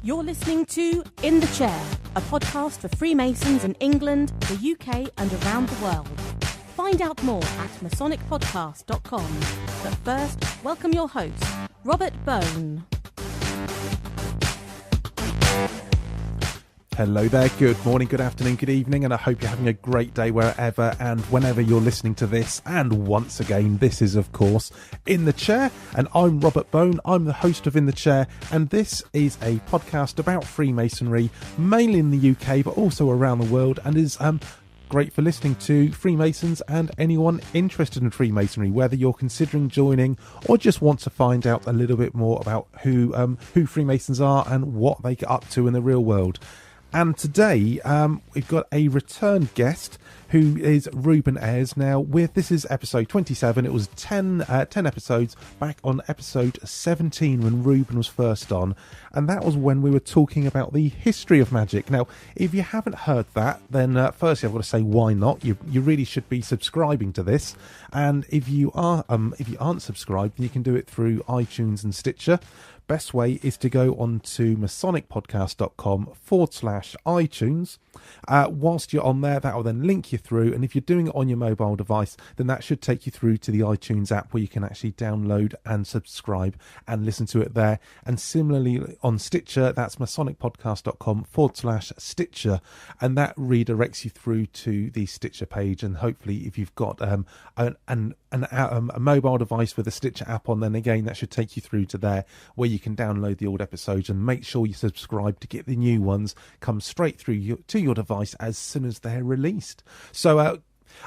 You're listening to In the Chair, a podcast for Freemasons in England, the UK and around the world. Find out more at masonicpodcast.com. But first, welcome your host, Robert Bone. Hello there, good morning, good afternoon, good evening, and I hope you're having a great day wherever and whenever you're listening to this. And once again, this is, of course, In the Chair, and I'm Robert Bone. I'm the host of In the Chair, and this is a podcast about Freemasonry, mainly in the UK, but also around the world, and is great for listening to Freemasons and anyone interested in Freemasonry, whether you're considering joining or just want to find out a little bit more about who Freemasons are and what they get up to in the real world. And today we've got a return guest who is Reuben Ayres. Now, this is episode 27. It was 10 episodes back on episode 17 when Reuben was first on. And that was when we were talking about the history of magic. Now, if you haven't heard that, then firstly, I've got to say, why not? You really should be subscribing to this. And if you aren't subscribed, then you can do it through iTunes and Stitcher. Best way is to go on to masonicpodcast.com/iTunes. Whilst you're on there, that will then link you through, and if you're doing it on your mobile device, then that should take you through to the iTunes app where you can actually download and subscribe and listen to it there. And similarly on Stitcher, that's masonicpodcast.com/Stitcher, and that redirects you through to the Stitcher page. And hopefully, if you've got a mobile device with a Stitcher app on, then again that should take you through to there where you can download the old episodes, and make sure you subscribe to get the new ones come straight through to your device as soon as they're released. So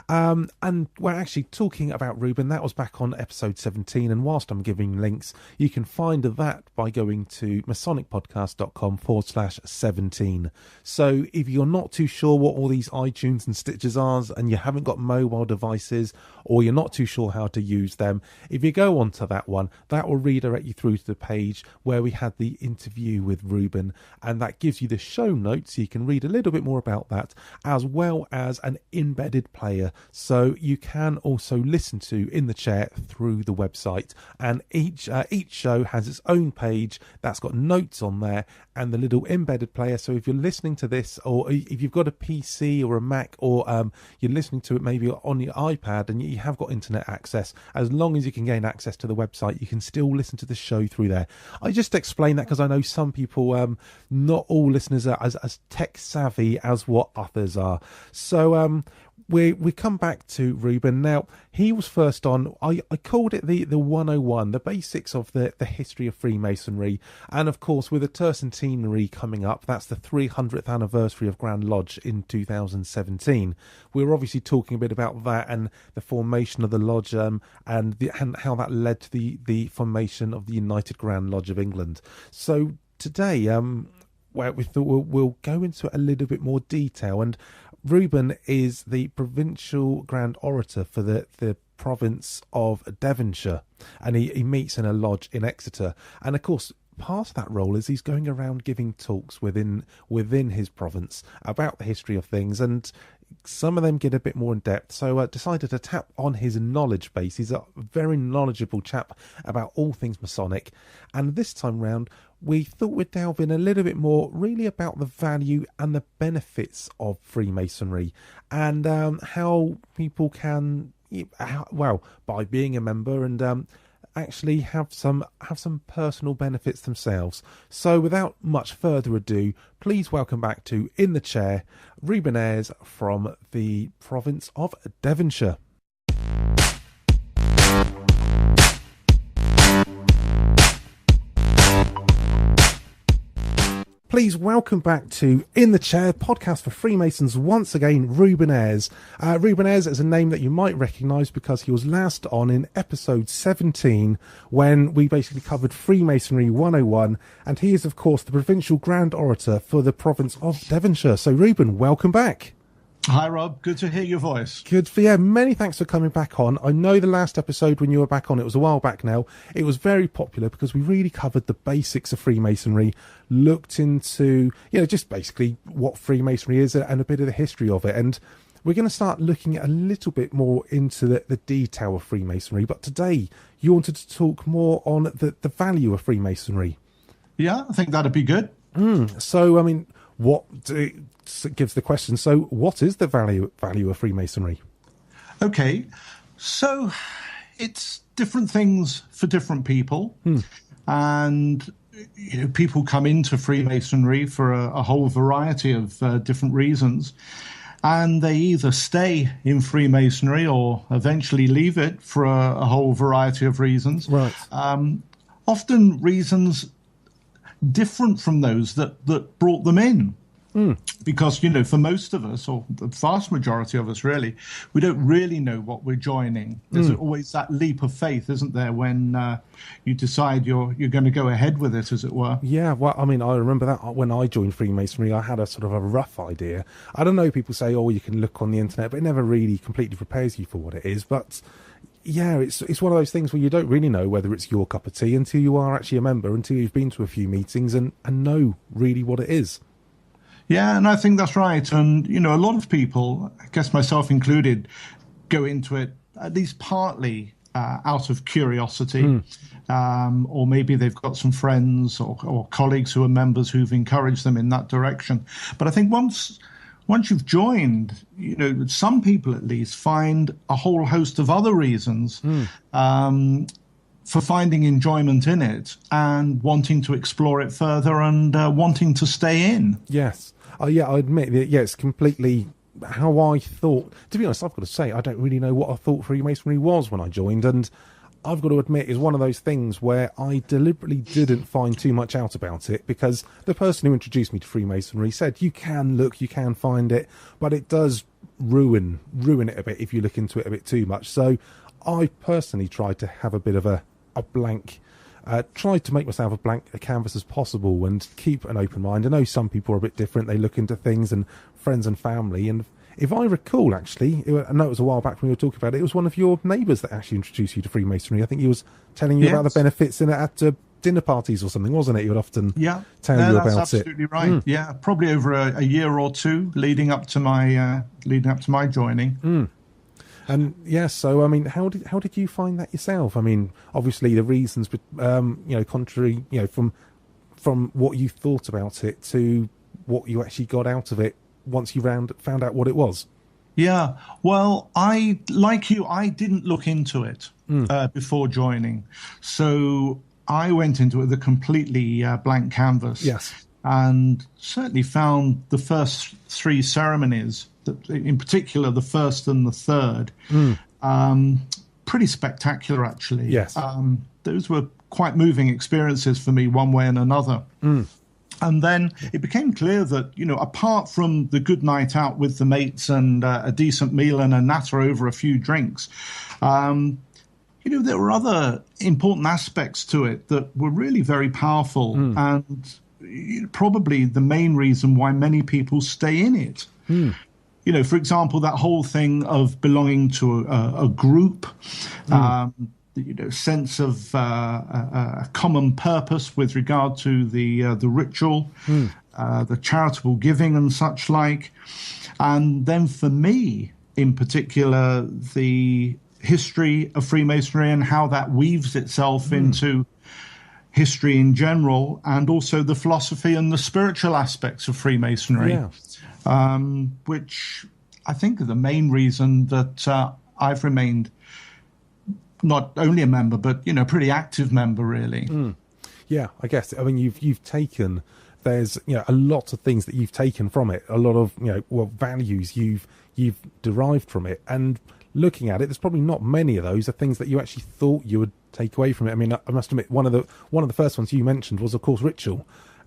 and we're actually talking about Reuben. That was back on episode 17, and whilst I'm giving links, you can find that by going to masonicpodcast.com/17. So if you're not too sure what all these iTunes and Stitchers are, and you haven't got mobile devices, or you're not too sure how to use them, if you go onto that one, that will redirect you through to the page where we had the interview with Reuben, and that gives you the show notes, so you can read a little bit more about that, as well as an embedded player. So you can also listen to In the Chair through the website, and each show has its own page that's got notes on there and the little embedded player. So if you're listening to this, or if you've got a PC or a Mac, or you're listening to it maybe on your iPad and you have got internet access, as long as you can gain access to the website, you can still listen to the show through there. I just explain that because I know some people, not all listeners are as tech savvy as what others are. So we come back to Reuben. Now, he was first on, I called it the 101, the basics of the history of Freemasonry. And of course, with the tercentenary coming up, that's the 300th anniversary of Grand Lodge in 2017. We were obviously talking a bit about that and the formation of the Lodge, and how that led to the formation of the United Grand Lodge of England. So today, where we thought we'll go into it a little bit more detail. And Reuben is the provincial grand orator for the province of Devonshire, and he meets in a lodge in Exeter. And of course, part of that role is he's going around giving talks within his province about the history of things, and some of them get a bit more in depth. So I decided to tap on his knowledge base. He's a very knowledgeable chap about all things Masonic, and this time round we thought we'd delve in a little bit more really about the value and the benefits of Freemasonry, and how people can, by being a member, and actually have some personal benefits themselves. So without much further ado, please welcome back to In the Chair, Reuben Ayres from the province of Devonshire. Please welcome back to In the Chair, podcast for Freemasons, once again, Reuben Ayres. Reuben Ayres is a name that you might recognise because he was last on in episode 17 when we basically covered Freemasonry 101, and he is, of course, the provincial grand orator for the province of Devonshire. So, Reuben, welcome back. Hi, Rob. Good to hear your voice. Good. Many thanks for coming back on. I know the last episode when you were back on, it was a while back now, it was very popular because we really covered the basics of Freemasonry, looked into, just basically what Freemasonry is and a bit of the history of it. And we're going to start looking a little bit more into the detail of Freemasonry. But today, you wanted to talk more on the value of Freemasonry. Yeah, I think that'd be good. So, I mean, gives the question, so what is the value of Freemasonry? Okay, so it's different things for different people. And people come into Freemasonry for a whole variety of different reasons. And they either stay in Freemasonry or eventually leave it for a whole variety of reasons. Right. Often reasons different from those that brought them in. Because, for most of us, or the vast majority of us really, we don't really know what we're joining. There's always that leap of faith, isn't there, when you decide you're going to go ahead with it, as it were. Yeah, well, I mean, I remember that when I joined Freemasonry, I had a sort of a rough idea. I don't know, people say, you can look on the internet, but it never really completely prepares you for what it is. But yeah, it's one of those things where you don't really know whether it's your cup of tea until you are actually a member, until you've been to a few meetings and know really what it is. Yeah, and I think that's right. And, a lot of people, I guess myself included, go into it at least partly out of curiosity, or maybe they've got some friends or colleagues who are members who've encouraged them in that direction. But I think once you've joined, some people at least find a whole host of other reasons for finding enjoyment in it and wanting to explore it further and wanting to stay in. Yes. Yeah, I admit that, it's completely how I thought. To be honest, I've got to say, I don't really know what I thought Freemasonry was when I joined, and I've got to admit it's one of those things where I deliberately didn't find too much out about it, because the person who introduced me to Freemasonry said you can look, you can find it, but it does ruin it a bit if you look into it a bit too much. So I personally tried to have a bit of a blank, tried to make myself a blank canvas as possible and keep an open mind. I know some people are a bit different. They look into things, and friends and family. And if I recall, actually, I know it was a while back when we were talking about it, it was one of your neighbours that actually introduced you to Freemasonry. I think he was telling you about the benefits at dinner parties or something, wasn't it? He would often tell you about it. That's absolutely right. Yeah, probably over a year or two leading up to my joining. And so I mean, how did you find that yourself? I mean, obviously the reasons, contrary, from what you thought about it to what you actually got out of it once you found out what it was. Yeah, well, like you, I didn't look into it before joining, so I went into it with a completely blank canvas. Yes, and certainly found the first three ceremonies, in particular the first and the third, pretty spectacular, actually. Yes. Those were quite moving experiences for me, one way and another. And then it became clear that, apart from the good night out with the mates and a decent meal and a natter over a few drinks, there were other important aspects to it that were really very powerful and probably the main reason why many people stay in it. For example, that whole thing of belonging to a group, sense of a common purpose with regard to the ritual, the charitable giving and such like. And then for me, in particular, the history of Freemasonry and how that weaves itself into history in general, and also the philosophy and the spiritual aspects of Freemasonry, which I think are the main reason that I've remained not only a member, but, a pretty active member, really. Yeah, I guess. I mean, you've taken, there's, a lot of things that you've taken from it, a lot of, values you've derived from it. And looking at it, there's probably not many of those are things that you actually thought you would take away from it. I mean, I must admit, one of the first ones you mentioned was, of course, ritual.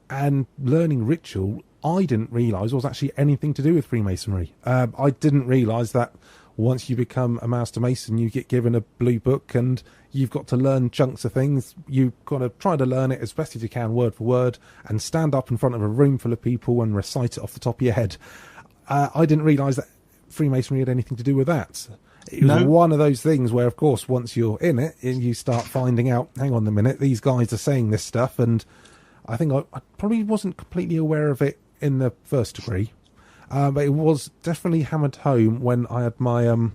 And learning ritual, I didn't realise was actually anything to do with Freemasonry. I didn't realise that once you become a Master Mason, you get given a blue book and you've got to learn chunks of things. You've got to try to learn it as best as you can, word for word, and stand up in front of a room full of people and recite it off the top of your head. I didn't realise that Freemasonry had anything to do with that. It was one of those things where, of course, once you're in it, you start finding out, hang on a minute, these guys are saying this stuff, and I think I probably wasn't completely aware of it in the first degree. But it was definitely hammered home when I had my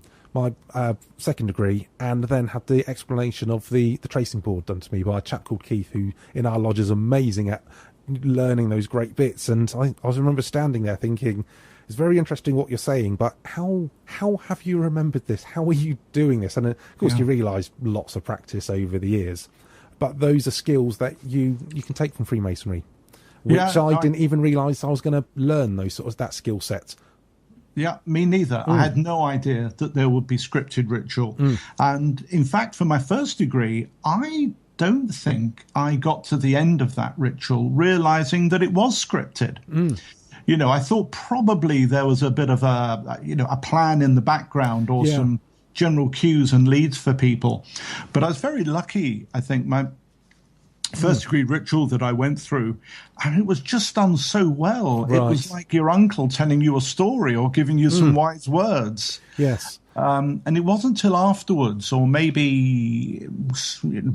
second degree, and then had the explanation of the tracing board done to me by a chap called Keith, who in our lodge is amazing at learning those great bits. And I remember standing there thinking, it's very interesting what you're saying, but how have you remembered this? How are you doing this? And of course, you realise lots of practice over the years, but those are skills that you can take from Freemasonry, which I didn't even realise I was going to learn that skill set. Yeah, me neither. I had no idea that there would be scripted ritual. And in fact, for my first degree, I don't think I got to the end of that ritual realising that it was scripted. I thought probably there was a bit of a plan in the background or some general cues and leads for people. But I was very lucky, I think, my first degree ritual that I went through, and it was just done so well. Right. It was like your uncle telling you a story or giving you some wise words. Yes. And it wasn't until afterwards, or maybe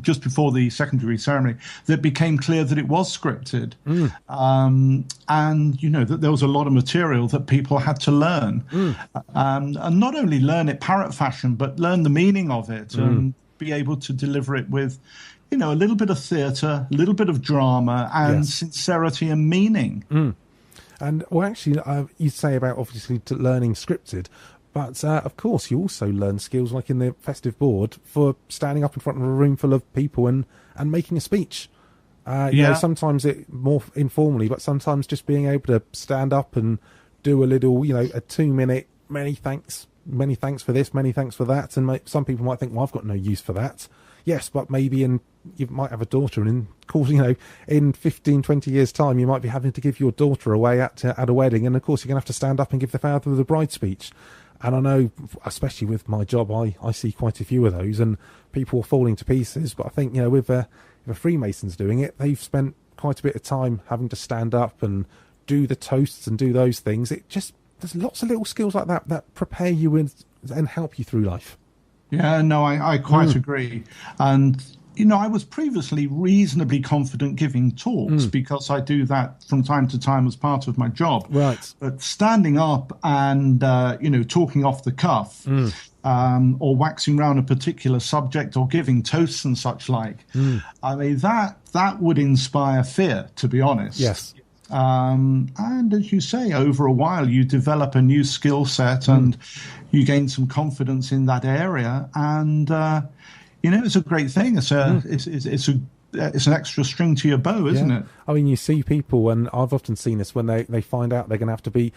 just before the second degree ceremony, that it became clear that it was scripted. And, that there was a lot of material that people had to learn. And not only learn it parrot fashion, but learn the meaning of it and be able to deliver it with, a little bit of theatre, a little bit of drama, and sincerity and meaning. And, well, actually, you say about obviously learning scripted, but of course you also learn skills like in the festive board for standing up in front of a room full of people and making a speech. Sometimes it more informally, but sometimes just being able to stand up and do a little, a 2-minute, many thanks for this, many thanks for that. And some people might think, well, I've got no use for that. Yes, but maybe you might have a daughter, and of course, in 15, 20 years' time, you might be having to give your daughter away at a wedding, and of course, you're going to have to stand up and give the father the bride speech. And I know, especially with my job, I see quite a few of those, and people are falling to pieces. But I think, if a Freemason's doing it, they've spent quite a bit of time having to stand up and do the toasts and do those things. There's lots of little skills like that prepare you and help you through life. Yeah, no, I quite agree. And, I was previously reasonably confident giving talks because I do that from time to time as part of my job. Right. But standing up and, talking off the cuff or waxing around a particular subject or giving toasts and such like, I mean, that would inspire fear, to be honest. Yes. And as you say, over a while, you develop a new skill set and you gain some confidence in that area. And, it's a great thing. It's an extra string to your bow, isn't it? I mean, you see people, and I've often seen this when they find out they're going to have to be.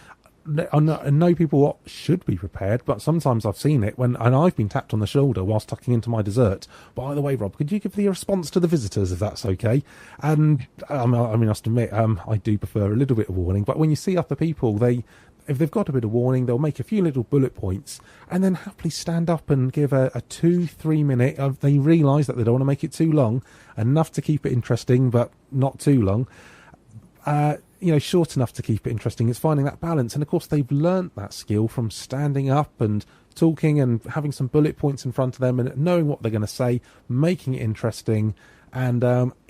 I know people should be prepared, but sometimes I've seen it and I've been tapped on the shoulder whilst tucking into my dessert. By the way, Rob, could you give the response to the visitors, if that's okay? And I must admit, I do prefer a little bit of warning. But when you see other people, if they've got a bit of warning, they'll make a few little bullet points and then happily stand up and give a 2-3 minute. They realise that they don't want to make it too long, enough to keep it interesting, but not too long. Short enough to keep it interesting. It's finding that balance. And of course, they've learnt that skill from standing up and talking and having some bullet points in front of them and knowing what they're going to say, making it interesting and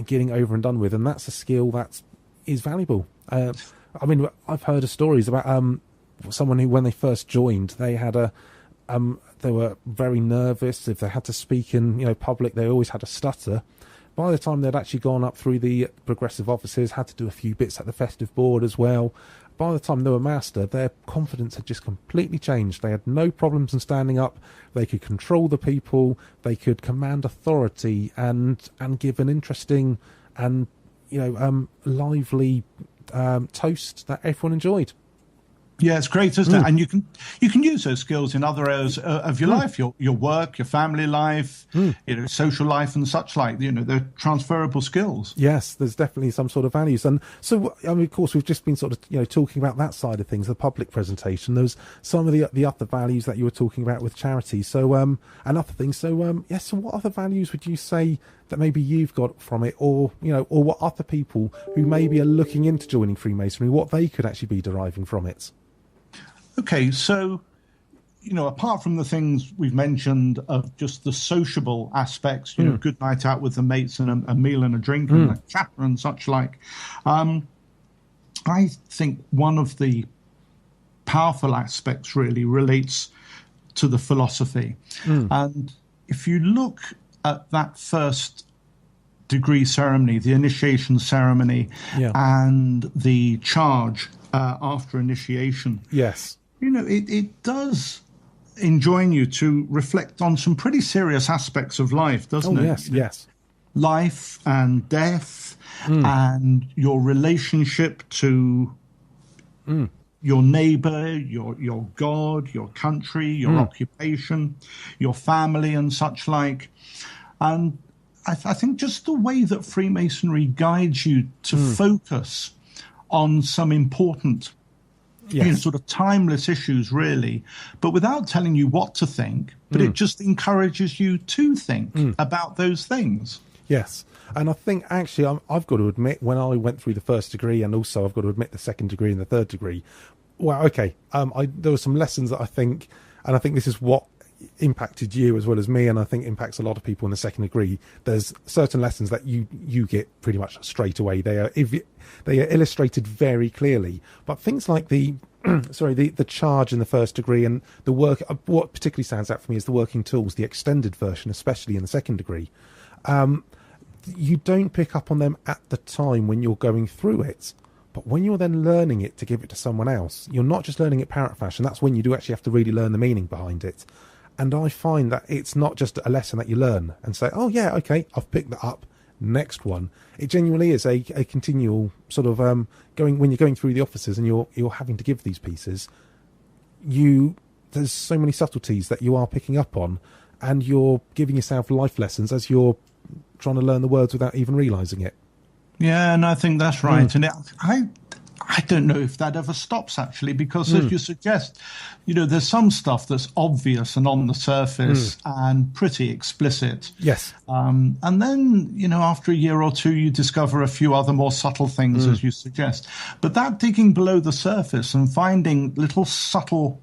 getting over and done with. And that's a skill that is valuable. I've heard of stories about someone who, when they first joined, they had they were very nervous. If they had to speak in public, they always had a stutter. By the time they'd actually gone up through the progressive offices, had to do a few bits at the festive board as well, by the time they were master, their confidence had just completely changed. They had no problems in standing up. They could control the people. They could command authority and give an interesting and lively toast that everyone enjoyed. Yeah, it's great, isn't it? And you can use those skills in other areas of your life, your work, your family life, social life, and such like. They're transferable skills. Yes, there's definitely some sort of values, and so of course we've just been sort of talking about that side of things, the public presentation. There's some of the other values that you were talking about with charity. So and other things. So So what other values would you say that maybe you've got from it, or or what other people who maybe are looking into joining Freemasonry, what they could actually be deriving from it? Okay, so, apart from the things we've mentioned of just the sociable aspects, good night out with the mates and a meal and a drink and a chatter and such like, I think one of the powerful aspects really relates to the philosophy. And if you look at that first degree ceremony, the initiation ceremony, and the charge after initiation. Yes. It does enjoin you to reflect on some pretty serious aspects of life, doesn't it? Yes, yes. Life and death and your relationship to your neighbor, your God, your country, your occupation, your family and such like. And I think just the way that Freemasonry guides you to focus on some important sort of timeless issues, really, but without telling you what to think, but it just encourages you to think about those things. Yes. And I think, actually, I've got to admit, when I went through the first degree, and also I've got to admit the second degree and the third degree, well, okay, there were some lessons that I think this is what impacted you as well as me, and I think impacts a lot of people in the second degree. There's certain lessons that you get pretty much straight away. They are illustrated very clearly. But things like the charge in the first degree and the work, what particularly stands out for me is the working tools, the extended version, especially in the second degree. You don't pick up on them at the time when you're going through it. But when you're then learning it to give it to someone else, you're not just learning it parrot fashion. That's when you do actually have to really learn the meaning behind it. And I find that it's not just a lesson that you learn and say, oh, yeah, okay, I've picked that up. Next one. It genuinely is a continual sort of when you're going through the offices and you're having to give these pieces, there's so many subtleties that you are picking up on, and you're giving yourself life lessons as you're trying to learn the words without even realising it. Yeah, and I think that's right. And I don't know if that ever stops, actually, because as you suggest, there's some stuff that's obvious and on the surface and pretty explicit. Yes. And then, after a year or two, you discover a few other more subtle things, as you suggest. But that digging below the surface and finding little subtle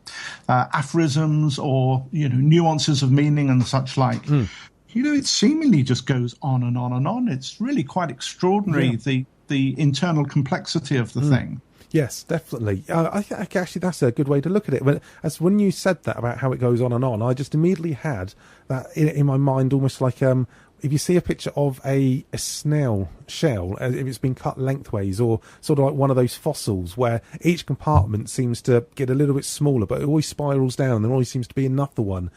aphorisms or, nuances of meaning and such like, it seemingly just goes on and on and on. It's really quite extraordinary, the internal complexity of the thing. Yes, definitely. I think actually that's a good way to look at it. When you said that about how it goes on and on, I just immediately had that in my mind, almost like if you see a picture of a snail shell, if it's been cut lengthways, or sort of like one of those fossils where each compartment seems to get a little bit smaller, but it always spirals down. There always seems to be another one.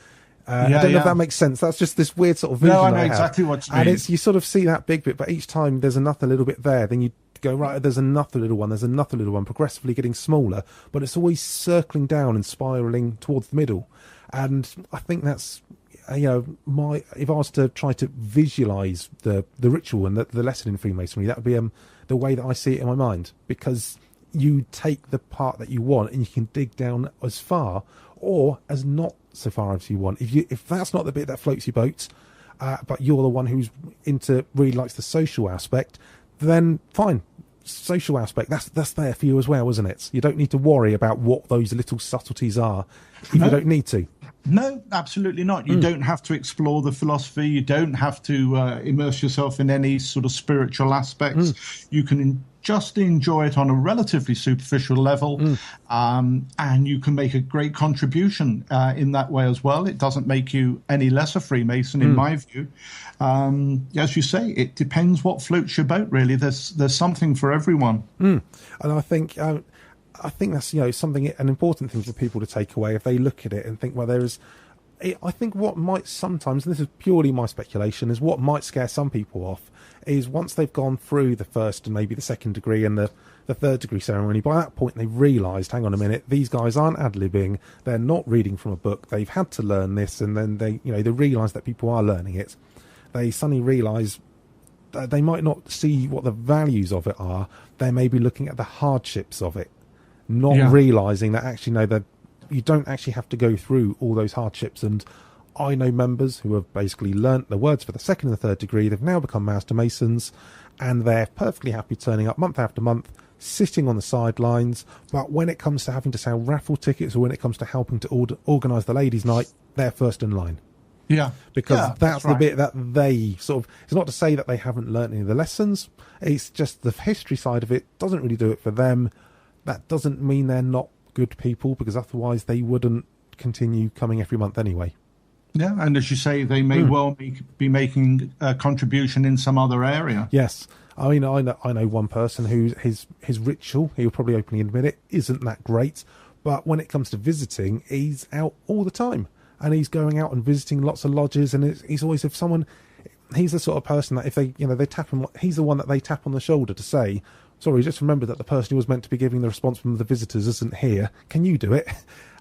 I don't know if that makes sense. That's just this weird sort of vision. No, I know exactly what you mean. And you sort of see that big bit, but each time there's another little bit there. Then you go, right, there's another little one, progressively getting smaller, but it's always circling down and spiralling towards the middle. And I think that's, if I was to try to visualise the ritual and the lesson in Freemasonry, that would be the way that I see it in my mind, because you take the part that you want and you can dig down as far or as not so far as you want. If that's not the bit that floats your boat, but you're the one who's really likes the social aspect, then fine. Social aspect, that's there for you as well, isn't it? You don't need to worry about what those little subtleties are if you don't need to. No, absolutely not. You don't have to explore the philosophy. You don't have to immerse yourself in any sort of spiritual aspects. You can just enjoy it on a relatively superficial level, and you can make a great contribution in that way as well. It doesn't make you any less a Freemason, in my view. As you say, it depends what floats your boat, really. There's something for everyone. And I think that's an important thing for people to take away if they look at it and think, well, I think what might sometimes, and this is purely my speculation, is what might scare some people off is once they've gone through the first and maybe the second degree and the third degree ceremony, by that point they've realised, hang on a minute, these guys aren't ad-libbing, they're not reading from a book, they've had to learn this, and then they realise that people are learning it. They suddenly realise that they might not see what the values of it are, they may be looking at the hardships of it, not realising that actually, no, that you don't actually have to go through all those hardships. And I know members who have basically learnt the words for the second and the third degree. They've now become Master Masons, and they're perfectly happy turning up month after month, sitting on the sidelines. But when it comes to having to sell raffle tickets, or when it comes to helping to organise the ladies' night, they're first in line. Yeah. Because that's the bit that they sort of... It's not to say that they haven't learnt any of the lessons. It's just the history side of it doesn't really do it for them. That doesn't mean they're not good people, because otherwise they wouldn't continue coming every month anyway. Yeah, and as you say, they may well be making a contribution in some other area. Yes. I mean, I know one person who his ritual, he'll probably openly admit it, isn't that great. But when it comes to visiting, he's out all the time. And he's going out and visiting lots of lodges. And he's always, if someone, he's the sort of person that if they, they tap him, he's the one that they tap on the shoulder to say, sorry, just remember that the person who was meant to be giving the response from the visitors isn't here. Can you do it?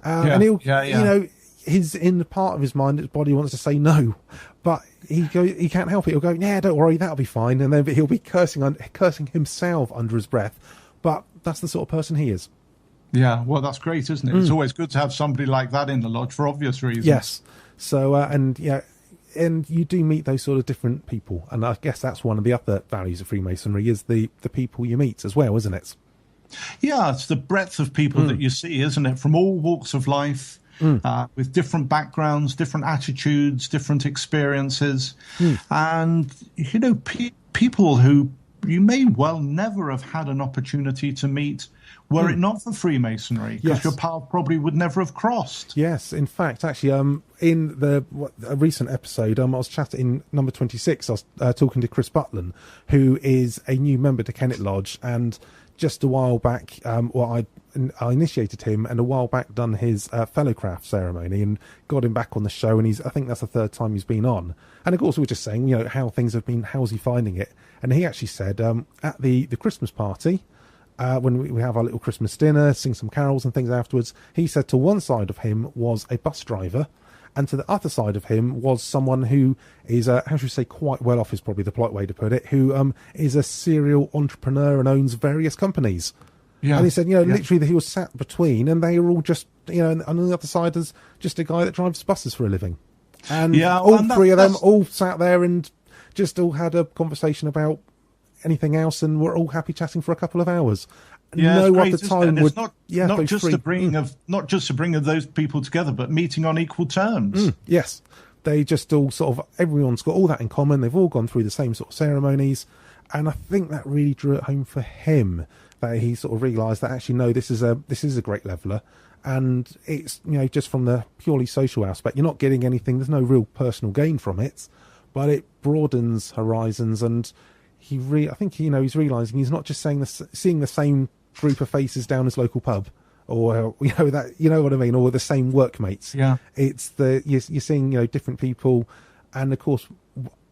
And he'll, he's in the part of his mind, his body wants to say no, but he can't help it. He'll go, yeah, don't worry, that'll be fine. And then he'll be cursing himself under his breath. But that's the sort of person he is. Yeah, well, that's great, isn't it? It's always good to have somebody like that in the lodge for obvious reasons. Yes. So, and you do meet those sort of different people. And I guess that's one of the other values of Freemasonry is the people you meet as well, isn't it? Yeah, it's the breadth of people that you see, isn't it? From all walks of life, with different backgrounds, different attitudes, different experiences. And, people who you may well never have had an opportunity to meet were it not for Freemasonry, because your path probably would never have crossed. Yes, in fact, actually, in a recent episode, I was chatting in number 26, I was talking to Chris Butland, who is a new member to Kennet Lodge, and just a while back, I initiated him, and a while back done his fellowcraft ceremony and got him back on the show, and I think that's the third time he's been on. And of course, we were just saying, how things have been, how's he finding it? And he actually said, at the Christmas party, when we have our little Christmas dinner, sing some carols and things afterwards, he said to one side of him was a bus driver, and to the other side of him was someone who is, how should we say, quite well off is probably the polite way to put it, who is a serial entrepreneur and owns various companies. Yeah. And he said, literally he was sat between, and they were all just, and on the other side is just a guy that drives buses for a living. And all three of them all sat there and just all had a conversation about anything else, and we're all happy chatting for a couple of hours. No other time would not just the bringing of those people together, but meeting on equal terms. Yes, they just all sort of, everyone's got all that in common. They've all gone through the same sort of ceremonies, and I think that really drew it home for him, that he sort of realised that actually no, this is a great leveler, and it's just from the purely social aspect, you're not getting anything. There's no real personal gain from it, but it broadens horizons, and I think he's realising he's not just seeing the same group of faces down his local pub, or that what I mean, or the same workmates. Yeah, it's you're seeing different people, and of course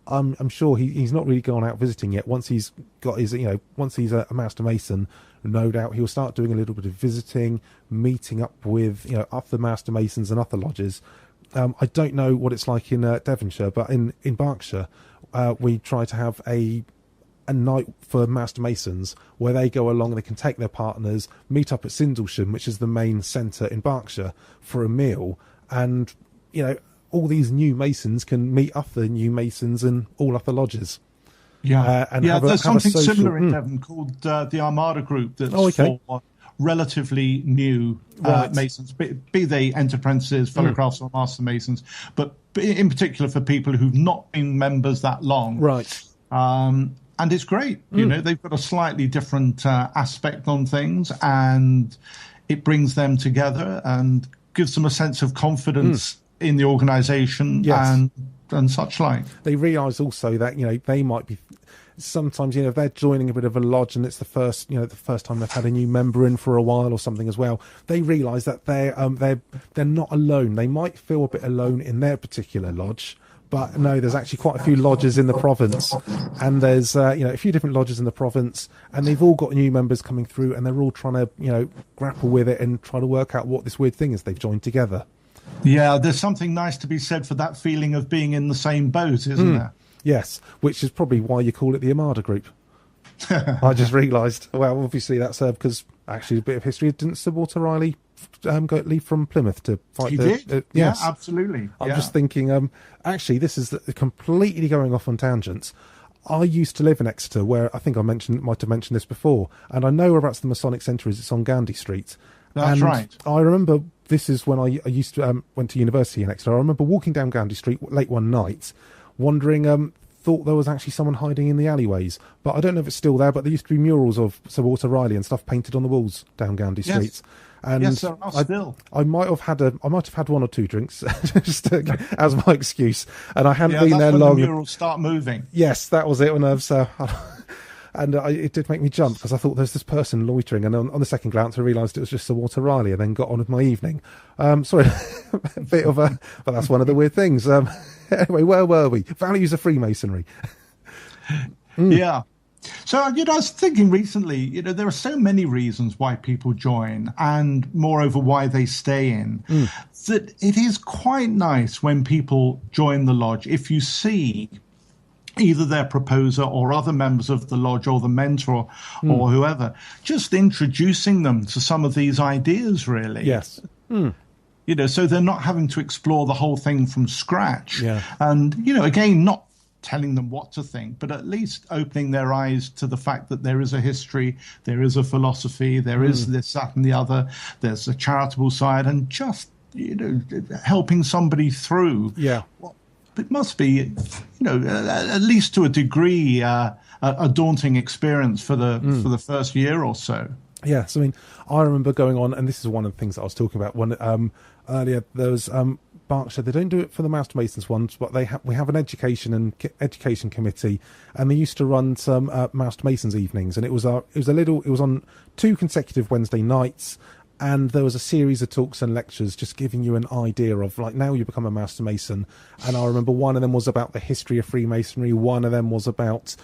I'm sure he's not really gone out visiting yet. Once he's got his once he's a Master Mason, no doubt he'll start doing a little bit of visiting, meeting up with other Master Masons and other lodges. I don't know what it's like in Devonshire, but in Berkshire, we try to have a night for Master Masons where they go along and they can take their partners, meet up at Sindlesham, which is the main centre in Berkshire, for a meal, and all these new Masons can meet other new Masons in all other lodges. There's something similar in Devon called the Armada Group that's for relatively new Masons, be they apprentices, fellow crafts or Master Masons, but in particular for people who've not been members that long. Right. And it's great, they've got a slightly different aspect on things, and it brings them together and gives them a sense of confidence in the organisation and such like. They realise also that, they might be, sometimes, if they're joining a bit of a lodge and it's the first time they've had a new member in for a while or something as well, they realise that they're not alone. They might feel a bit alone in their particular lodge, but no, there's actually quite a few lodges in the province, and there's a few different lodges in the province, and they've all got new members coming through, and they're all trying to grapple with it and try to work out what this weird thing is they've joined together. Yeah, there's something nice to be said for that feeling of being in the same boat, isn't there? Yes, which is probably why you call it the Armada Group. I just realised. Well, obviously that's because actually a bit of history. Didn't Sir Walter Raleigh leave from Plymouth to fight? He did. Yes. Yeah, absolutely. I'm just thinking. Actually, this is completely going off on tangents. I used to live in Exeter, where I think might have mentioned this before, and I know whereabouts the Masonic Centre is. It's on Gandy Street. That's right. I remember this is when I used to went to university in Exeter. I remember walking down Gandy Street late one night, wondering. Thought there was actually someone hiding in the alleyways, but I don't know if it's still there, but there used to be murals of Sir Walter Raleigh and stuff painted on the walls down Gandy Street. And yes, there are still. I might have had one or two drinks just as my excuse, and I hadn't been there long. The murals start moving. Yes, that was it. When I was, it did make me jump because I thought there's this person loitering, and on the second glance I realised it was just Sir Walter Raleigh, and then got on with my evening. Sorry, a bit of a, but that's one of the weird things. Anyway, where were we? Values of Freemasonry. Yeah. So, I was thinking recently, there are so many reasons why people join, and moreover, why they stay in, that it is quite nice when people join the lodge. If you see either their proposer or other members of the lodge or the mentor or whoever, just introducing them to some of these ideas, really. Yes. So they're not having to explore the whole thing from scratch. Yeah. And, again, not telling them what to think, but at least opening their eyes to the fact that there is a history, there is a philosophy, there is this, that, and the other, there's a charitable side, and just, helping somebody through. Yeah. It must be, at least to a degree, a daunting experience for the first year or so. Yes, I mean, I remember going on, and this is one of the things that I was talking about when earlier. There was Berkshire. They don't do it for the Master Masons ones, but we have an education committee, and they used to run some Master Masons evenings, and it was on 2 consecutive Wednesday nights. And there was a series of talks and lectures just giving you an idea of, like, now you become a Master Mason. And I remember one of them was about the history of Freemasonry. One of them was about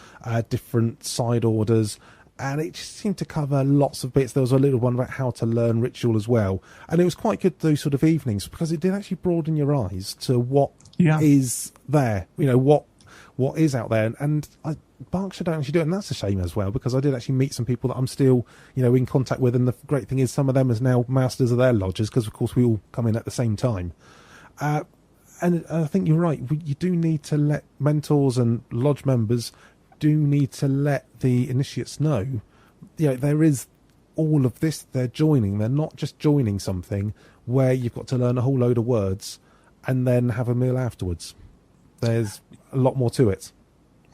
different side orders. And it just seemed to cover lots of bits. There was a little one about how to learn ritual as well. And it was quite good, those sort of evenings, because it did actually broaden your eyes to what is there, what is out there. And Berkshire don't actually do it, and that's a shame as well, because I did actually meet some people that I'm still, in contact with, and the great thing is some of them is now masters of their lodges, because of course we all come in at the same time. And I think you're right. You do need to let mentors and lodge members do need to let the initiates know, there is all of this they're joining. They're not just joining something where you've got to learn a whole load of words and then have a meal afterwards. There's a lot more to it.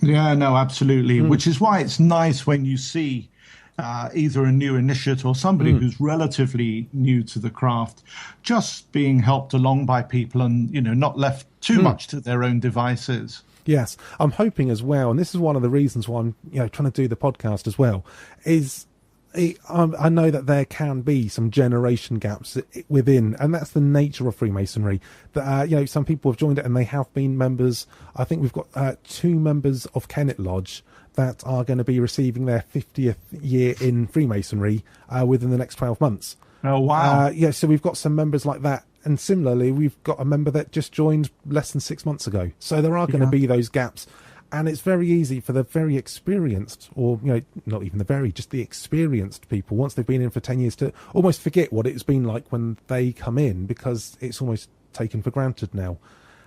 Yeah, no, absolutely. Which is why it's nice when you see either a new initiate or somebody who's relatively new to the craft just being helped along by people and, not left too much to their own devices. Yes, I'm hoping as well, and this is one of the reasons why I'm trying to do the podcast as well, is I know that there can be some generation gaps within, and that's the nature of Freemasonry. That some people have joined it and they have been members. I think we've got 2 members of Kennet Lodge that are going to be receiving their 50th year in Freemasonry within the next 12 months. Oh, wow. So we've got some members like that. And similarly, we've got a member that just joined less than 6 months ago. So there are going to be those gaps. And it's very easy for the very experienced, or, not even just the experienced people, once they've been in for 10 years, to almost forget what it's been like when they come in, because it's almost taken for granted now.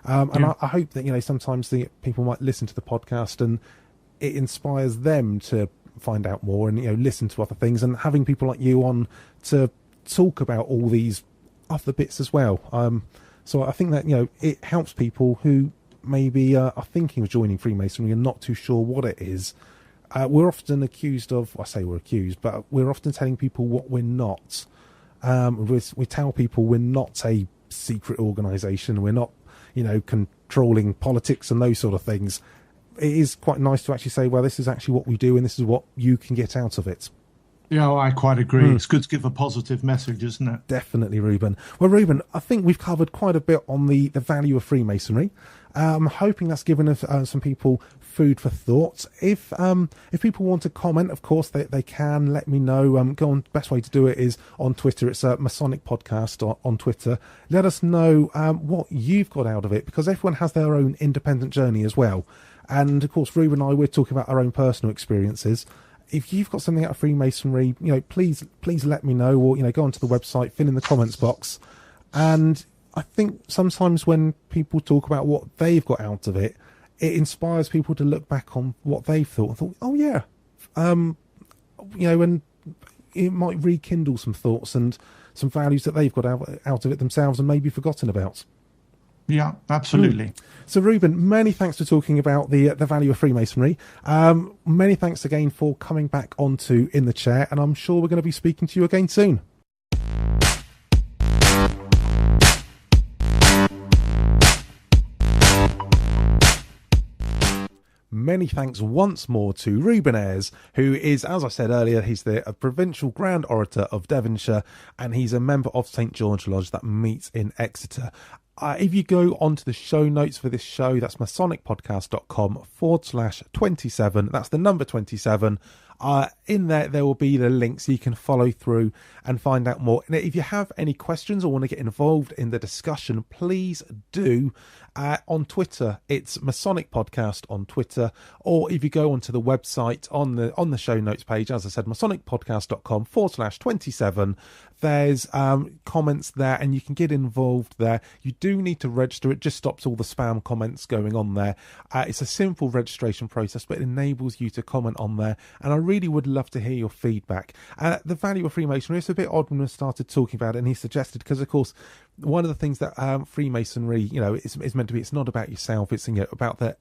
And I hope that, sometimes the people might listen to the podcast and it inspires them to find out more and, listen to other things, and having people like you on to talk about all these other bits as well. So I think that, it helps people who maybe are thinking of joining Freemasonry and not too sure what it is. We're often accused of, I say we're accused, but we're often telling people what we're not. We tell people we're not a secret organisation. We're not, controlling politics and those sort of things. It is quite nice to actually say, well, this is actually what we do and this is what you can get out of it. Yeah, well, I quite agree. It's good to give a positive message, isn't it? Definitely, Reuben. Well, Reuben, I think we've covered quite a bit on the value of Freemasonry. I'm hoping that's given us some people food for thought. If people want to comment, of course, they can let me know. Go on. Best way to do it is on Twitter. It's a Masonic Podcast on Twitter. Let us know what you've got out of it, because everyone has their own independent journey as well. And, of course, Reuben and I, we're talking about our own personal experiences. If you've got something out of Freemasonry, please let me know, or, go onto the website, fill in the comments box. And I think sometimes when people talk about what they've got out of it, it inspires people to look back on what they've thought, oh yeah, and it might rekindle some thoughts and some values that they've got out of it themselves and maybe forgotten about. Yeah, absolutely. So, Reuben, many thanks for talking about the value of Freemasonry. Many thanks again for coming back onto In the Chair, and I'm sure we're going to be speaking to you again soon. many thanks once more to Reuben Ayres, who is, as I said earlier, he's the Provincial Grand Orator of Devonshire, and he's a member of St George Lodge that meets in Exeter. If you go onto the show notes for this show, that's masonicpodcast.com/27. That's the number 27. In there will be the links so you can follow through and find out more. And if you have any questions or want to get involved in the discussion, please do. On Twitter, it's Masonic Podcast on Twitter, or if you go onto the website on the show notes page, as I said, masonicpodcast.com/27, there's comments there and you can get involved there. You do need to register. It just stops all the spam comments going on there. It's a simple registration process, but it enables you to comment on there, and I really would love to hear your feedback. The value of Freemasonry, it's a bit odd when we started talking about it, and he suggested, because of course one of the things that Freemasonry, is meant to be, it's not about yourself, it's about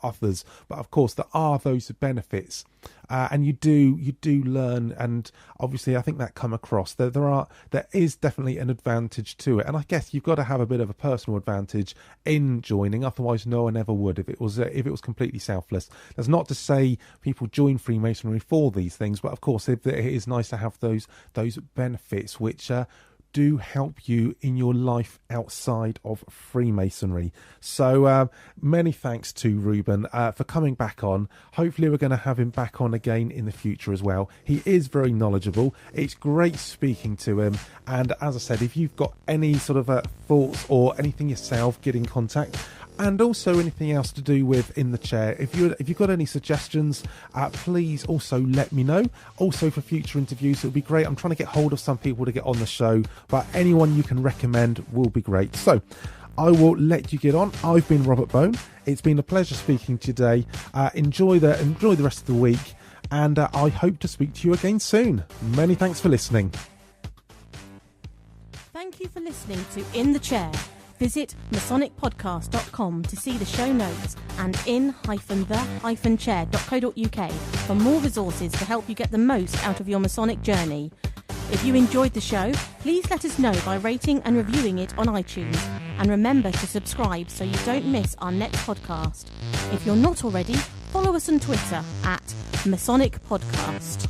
others, but of course there are those benefits, and you do learn, and obviously I think that come across. There is definitely an advantage to it, and I guess you've got to have a bit of a personal advantage in joining, otherwise no one ever would if it was completely selfless. That's not to say people join Freemasonry for these things, but of course it is nice to have those benefits which do help you in your life outside of Freemasonry. So many thanks to Reuben for coming back on. Hopefully we're going to have him back on again in the future as well. He is very knowledgeable. It's great speaking to him, and as I said, if you've got any sort of thoughts or anything yourself, get in contact. And also anything else to do with In the Chair. If you've got any suggestions, please also let me know. Also for future interviews, it would be great. I'm trying to get hold of some people to get on the show, but anyone you can recommend will be great. So I will let you get on. I've been Robert Bone. It's been a pleasure speaking to you today. Enjoy the rest of the week, and I hope to speak to you again soon. Many thanks for listening. Thank you for listening to In the Chair. Visit masonicpodcast.com to see the show notes and in-the-chair.co.uk for more resources to help you get the most out of your Masonic journey. If you enjoyed the show, please let us know by rating and reviewing it on iTunes. And remember to subscribe so you don't miss our next podcast. If you're not already, follow us on Twitter at Masonic Podcast.